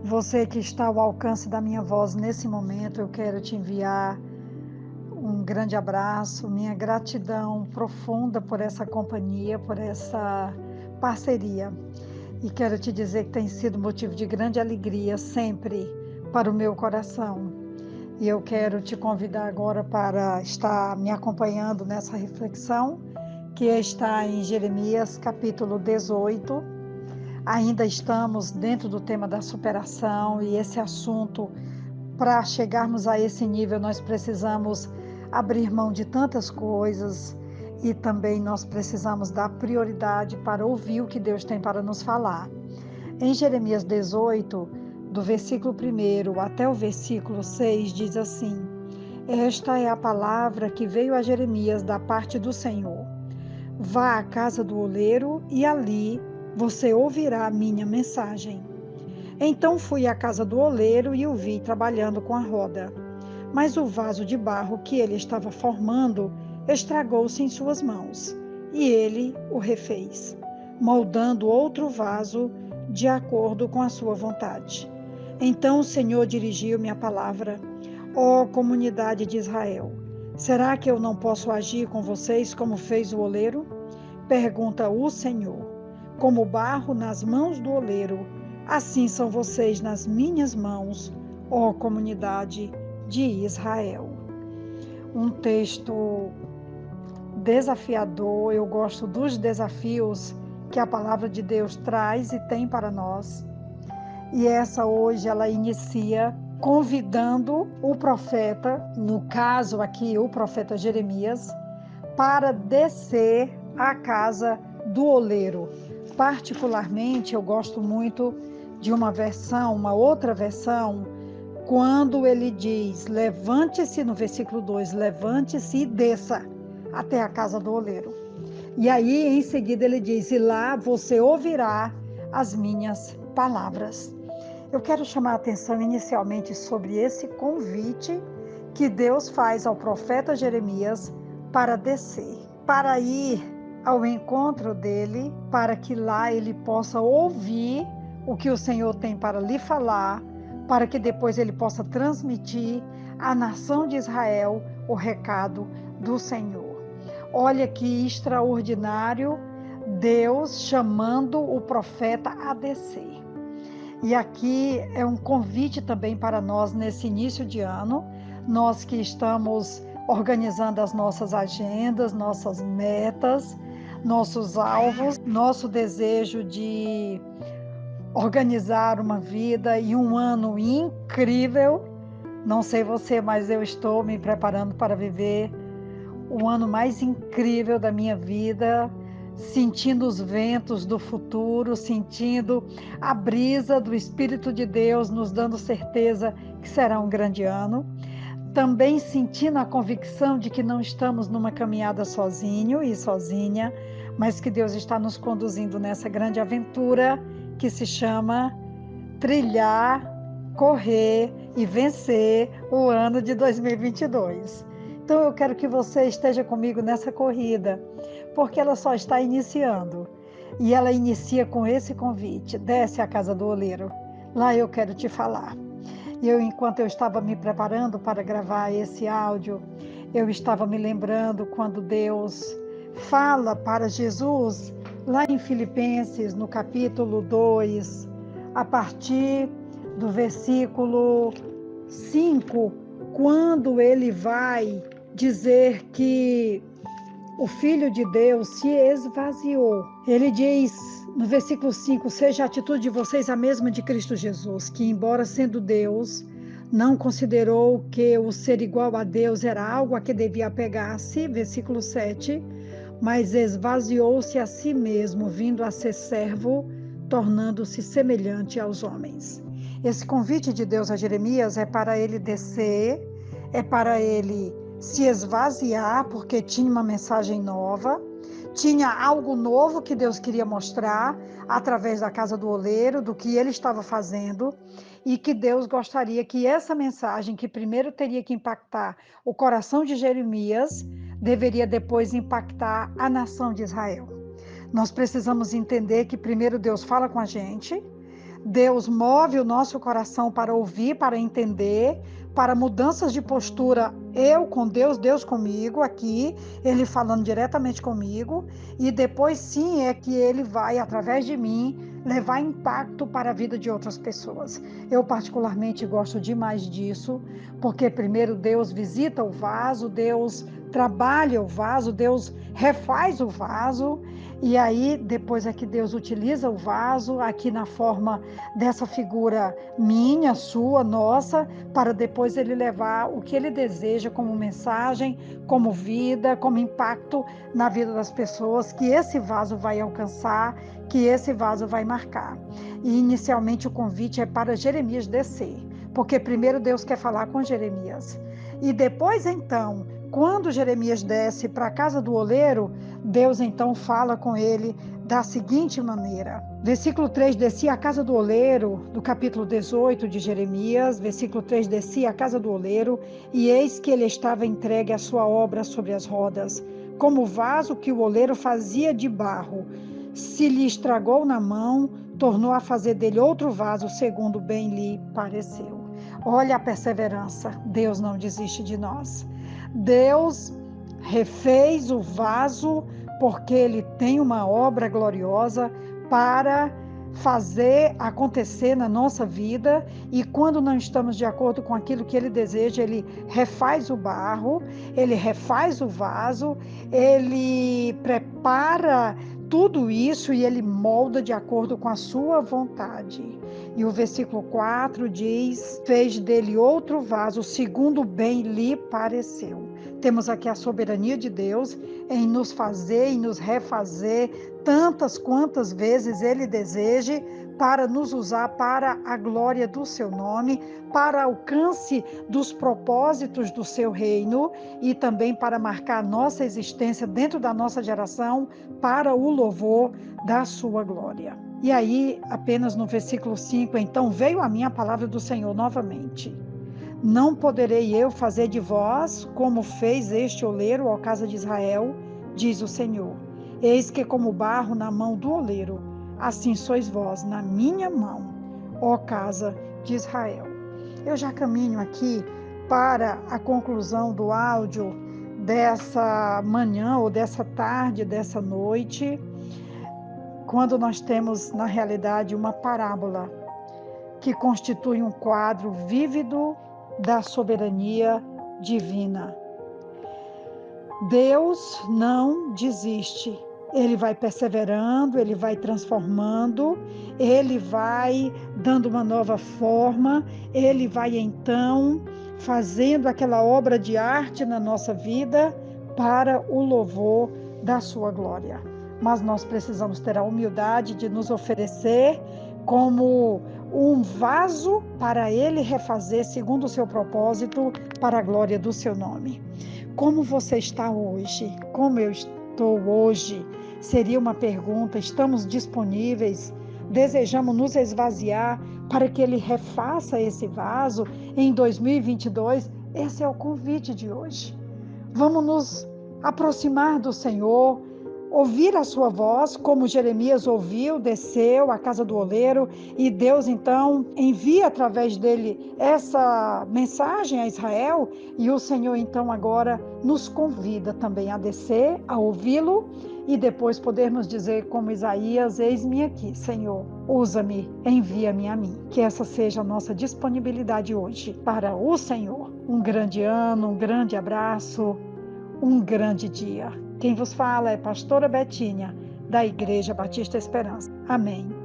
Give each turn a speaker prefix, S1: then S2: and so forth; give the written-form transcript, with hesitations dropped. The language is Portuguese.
S1: Você que está ao alcance da minha voz nesse momento, eu quero te enviar um grande abraço, minha gratidão profunda por essa companhia, por essa parceria. E quero te dizer que tem sido motivo de grande alegria sempre para o meu coração. E eu quero te convidar agora para estar me acompanhando nessa reflexão, que está em Jeremias capítulo 18. Ainda estamos dentro do tema da superação e esse assunto, para chegarmos a esse nível, nós precisamos abrir mão de tantas coisas e também nós precisamos dar prioridade para ouvir o que Deus tem para nos falar. Em Jeremias 18, do versículo 1 até o versículo 6, diz assim: Esta é a palavra que veio a Jeremias da parte do Senhor. Vá à casa do oleiro e ali você ouvirá a minha mensagem. Então fui à casa do oleiro e o vi trabalhando com a roda. Mas o vaso de barro que ele estava formando estragou-se em suas mãos, e ele o refez, moldando outro vaso de acordo com a sua vontade. Então o Senhor dirigiu-me a palavra: Ó comunidade de Israel, será que eu não posso agir com vocês como fez o oleiro? Pergunta o Senhor. Como barro nas mãos do oleiro, assim são vocês nas minhas mãos, ó comunidade de Israel. Um texto desafiador, eu gosto dos desafios que a palavra de Deus traz e tem para nós. E essa hoje ela inicia convidando o profeta, no caso aqui o profeta Jeremias, para descer à casa do oleiro. Particularmente, eu gosto muito de uma outra versão, quando ele diz: levante-se, no versículo 2, levante-se e desça até a casa do oleiro. E aí, em seguida, ele diz: e lá você ouvirá as minhas palavras. Eu quero chamar a atenção inicialmente sobre esse convite que Deus faz ao profeta Jeremias para descer, para ir ao encontro dele, para que lá ele possa ouvir o que o Senhor tem para lhe falar, para que depois ele possa transmitir à nação de Israel o recado do Senhor. Olha que extraordinário, Deus chamando o profeta a descer. E aqui é um convite também para nós nesse início de ano, nós que estamos organizando as nossas agendas, nossas metas, nossos alvos, nosso desejo de organizar uma vida e um ano incrível. Não sei você, mas eu estou me preparando para viver o ano mais incrível da minha vida, sentindo os ventos do futuro, sentindo a brisa do Espírito de Deus nos dando certeza que será um grande ano. Também sentindo a convicção de que não estamos numa caminhada sozinho e sozinha, mas que Deus está nos conduzindo nessa grande aventura que se chama trilhar, correr e vencer o ano de 2022. Então eu quero que você esteja comigo nessa corrida, porque ela só está iniciando. E ela inicia com esse convite: desce à casa do oleiro, lá eu quero te falar. E enquanto eu estava me preparando para gravar esse áudio, eu estava me lembrando quando Deus fala para Jesus, lá em Filipenses, no capítulo 2, a partir do versículo 5, quando ele vai dizer que o Filho de Deus se esvaziou. Ele diz no versículo 5, seja a atitude de vocês a mesma de Cristo Jesus, que embora sendo Deus, não considerou que o ser igual a Deus era algo a que devia apegar-se, versículo 7, mas esvaziou-se a si mesmo, vindo a ser servo, tornando-se semelhante aos homens. Esse convite de Deus a Jeremias é para ele descer, é para ele se esvaziar, porque tinha uma mensagem nova, tinha algo novo que Deus queria mostrar através da casa do oleiro, do que ele estava fazendo, e que Deus gostaria que essa mensagem, que primeiro teria que impactar o coração de Jeremias, deveria depois impactar a nação de Israel. Nós precisamos entender que primeiro Deus fala com a gente, Deus move o nosso coração para ouvir, para entender, para mudanças de postura, eu com Deus, Deus comigo aqui, Ele falando diretamente comigo, e depois sim é que Ele vai, através de mim, levar impacto para a vida de outras pessoas. Eu particularmente gosto demais disso, porque primeiro Deus visita o vaso, Deus trabalha o vaso, Deus refaz o vaso, e aí depois é que Deus utiliza o vaso, aqui na forma dessa figura minha, sua, nossa, para depois Ele levar o que Ele deseja como mensagem, como vida, como impacto na vida das pessoas, que esse vaso vai alcançar, que esse vaso vai marcar. E inicialmente o convite é para Jeremias descer, porque primeiro Deus quer falar com Jeremias. E depois então, quando Jeremias desce para a casa do oleiro, Deus então fala com ele da seguinte maneira. Versículo 3, descia à casa do oleiro, do capítulo 18 de Jeremias, versículo 3, descia à casa do oleiro, e eis que ele estava entregue à sua obra sobre as rodas, como o vaso que o oleiro fazia de barro. Se lhe estragou na mão, tornou a fazer dele outro vaso, segundo bem lhe pareceu. Olha a perseverança, Deus não desiste de nós. Deus refez o vaso porque Ele tem uma obra gloriosa para fazer acontecer na nossa vida, e quando não estamos de acordo com aquilo que Ele deseja, Ele refaz o barro, Ele refaz o vaso, Ele prepara tudo isso e Ele molda de acordo com a sua vontade. E o versículo 4 diz: fez dele outro vaso, segundo bem lhe pareceu. Temos aqui a soberania de Deus em nos fazer e nos refazer tantas quantas vezes Ele deseje, para nos usar para a glória do seu nome, para alcance dos propósitos do seu reino e também para marcar a nossa existência dentro da nossa geração para o louvor da sua glória. E aí, apenas no versículo 5, então veio a mim a palavra do Senhor novamente. Não poderei eu fazer de vós como fez este oleiro, ó casa de Israel, diz o Senhor. Eis que como barro na mão do oleiro, assim sois vós na minha mão, ó casa de Israel. Eu já caminho aqui para a conclusão do áudio dessa manhã ou dessa tarde, dessa noite, quando nós temos, na realidade, uma parábola que constitui um quadro vívido da soberania divina. Deus não desiste. Ele vai perseverando, ele vai transformando, ele vai dando uma nova forma, ele vai então fazendo aquela obra de arte na nossa vida para o louvor da sua glória. Mas nós precisamos ter a humildade de nos oferecer como um vaso para ele refazer segundo o seu propósito, para a glória do seu nome. Como você está hoje? Como eu estou hoje? Seria uma pergunta. Estamos disponíveis? Desejamos nos esvaziar para que Ele refaça esse vaso em 2022? Esse é o convite de hoje. Vamos nos aproximar do Senhor, ouvir a sua voz, como Jeremias ouviu, desceu à casa do oleiro, e Deus então envia através dele essa mensagem a Israel, e o Senhor então agora nos convida também a descer, a ouvi-lo, e depois podermos dizer como Isaías: eis-me aqui, Senhor, usa-me, envia-me a mim. Que essa seja a nossa disponibilidade hoje para o Senhor. Um grande ano, um grande abraço, um grande dia. Quem vos fala é pastora Betinha, da Igreja Batista Esperança. Amém.